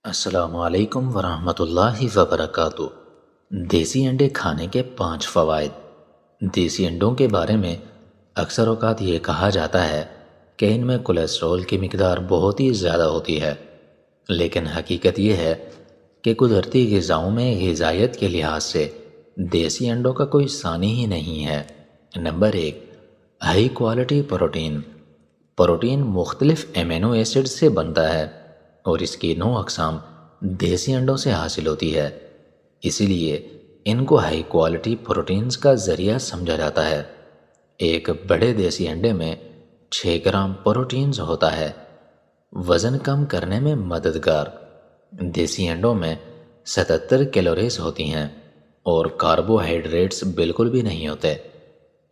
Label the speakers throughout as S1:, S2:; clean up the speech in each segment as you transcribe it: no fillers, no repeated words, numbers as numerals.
S1: السلام علیکم ورحمۃ اللہ وبرکاتہ۔ دیسی انڈے کھانے کے 5 فوائد۔ دیسی انڈوں کے بارے میں اکثر اوقات یہ کہا جاتا ہے کہ ان میں کولیسٹرول کی مقدار بہت ہی زیادہ ہوتی ہے، لیکن حقیقت یہ ہے کہ قدرتی غذاؤں میں غذائیت کے لحاظ سے دیسی انڈوں کا کوئی ثانی ہی نہیں ہے۔ Number 1، high quality protein. Protein مختلف امینو ایسڈ سے بنتا ہے اور اس کی 9 اقسام دیسی انڈوں سے حاصل ہوتی ہے، اسی لیے ان کو ہائی کوالٹی پروٹینز کا ذریعہ سمجھا جاتا ہے۔ ایک بڑے دیسی انڈے میں 6 گرام پروٹینز ہوتا ہے۔ وزن کم کرنے میں مددگار۔ دیسی انڈوں میں 77 کیلوریز ہوتی ہیں اور کاربوہائیڈریٹس بالکل بھی نہیں ہوتے،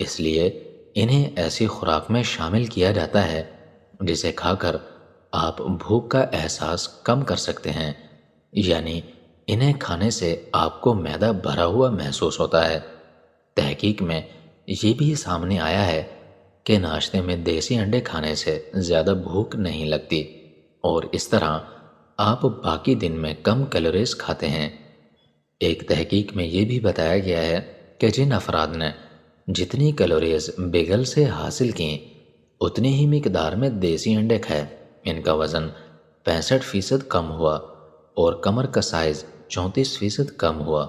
S1: اس لیے انہیں ایسی خوراک میں شامل کیا جاتا ہے جسے کھا کر آپ بھوک کا احساس کم کر سکتے ہیں، یعنی انہیں کھانے سے آپ کو معدہ بھرا ہوا محسوس ہوتا ہے۔ تحقیق میں یہ بھی سامنے آیا ہے کہ ناشتے میں دیسی انڈے کھانے سے زیادہ بھوک نہیں لگتی اور اس طرح آپ باقی دن میں کم کیلوریز کھاتے ہیں۔ ایک تحقیق میں یہ بھی بتایا گیا ہے کہ جن افراد نے جتنی کیلوریز بیگل سے حاصل کیں اتنی ہی مقدار میں دیسی انڈے کھائے، ان کا وزن 65% کم ہوا اور کمر کا سائز 34% کم ہوا۔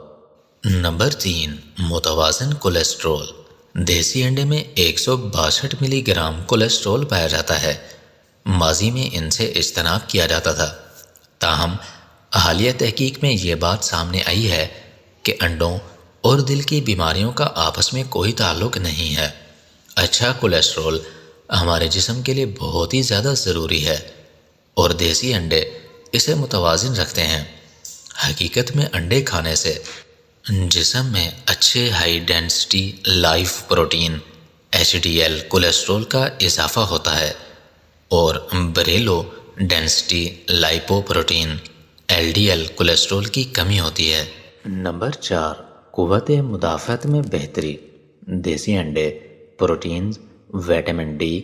S1: نمبر 3، متوازن کولیسٹرول۔ دیسی انڈے میں 162 ملی گرام کولیسٹرول پایا جاتا ہے۔ ماضی میں ان سے اجتناب کیا جاتا تھا، تاہم حالیہ تحقیق میں یہ بات سامنے آئی ہے کہ انڈوں اور دل کی بیماریوں کا آپس میں کوئی تعلق نہیں ہے۔ اچھا کولیسٹرول ہمارے جسم کے لیے بہت ہی زیادہ ضروری ہے اور دیسی انڈے اسے متوازن رکھتے ہیں۔ حقیقت میں انڈے کھانے سے جسم میں اچھے high density lipoprotein HDL cholesterol کا اضافہ ہوتا ہے اور بریلو density lipoprotein LDL cholesterol کی کمی ہوتی ہے۔ نمبر 4، قوت مدافعت میں بہتری۔ دیسی انڈے پروٹینز، وٹامن ڈی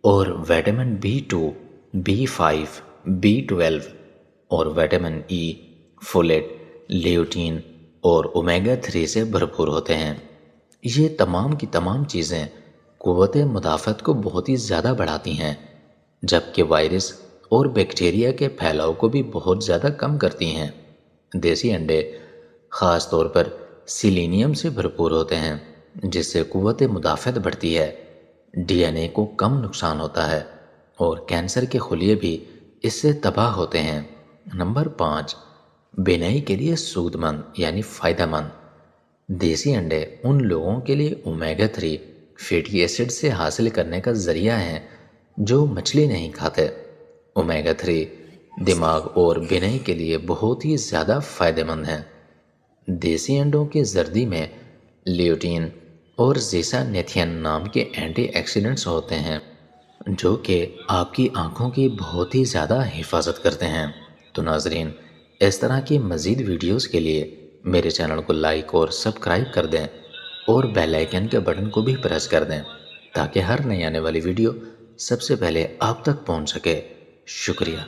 S1: اور وٹامن B2، B5، B12 اور وٹامن E، فولیٹ، لیوٹین اور اومیگا 3 سے بھرپور ہوتے ہیں۔ یہ تمام کی تمام چیزیں قوت مدافعت کو بہت ہی زیادہ بڑھاتی ہیں، جبکہ وائرس اور بیکٹیریا کے پھیلاؤ کو بھی بہت زیادہ کم کرتی ہیں۔ دیسی انڈے خاص طور پر سیلینیم سے بھرپور ہوتے ہیں، جس سے قوت مدافعت بڑھتی ہے، DNA کو کم نقصان ہوتا ہے اور کینسر کے خلیے بھی اس سے تباہ ہوتے ہیں۔ نمبر 5، بینائی کے لیے سود مند یعنی فائدہ مند۔ دیسی انڈے ان لوگوں کے لیے اومیگا 3 فیٹی ایسڈ سے حاصل کرنے کا ذریعہ ہیں جو مچھلی نہیں کھاتے۔ اومیگا 3 دماغ اور بینائی کے لیے بہت ہی زیادہ فائدہ مند ہیں۔ دیسی انڈوں کی زردی میں لیوٹین اور زیسانتھین نام کے اینٹی ایکسیڈنٹس ہوتے ہیں جو کہ آپ کی آنکھوں کی بہت ہی زیادہ حفاظت کرتے ہیں۔ تو ناظرین، اس طرح کی مزید ویڈیوز کے لیے میرے چینل کو لائک اور سبسکرائب کر دیں اور بیل آئیکن کے بٹن کو بھی پریس کر دیں تاکہ ہر نئی آنے والی ویڈیو سب سے پہلے آپ تک پہنچ سکے۔ شکریہ۔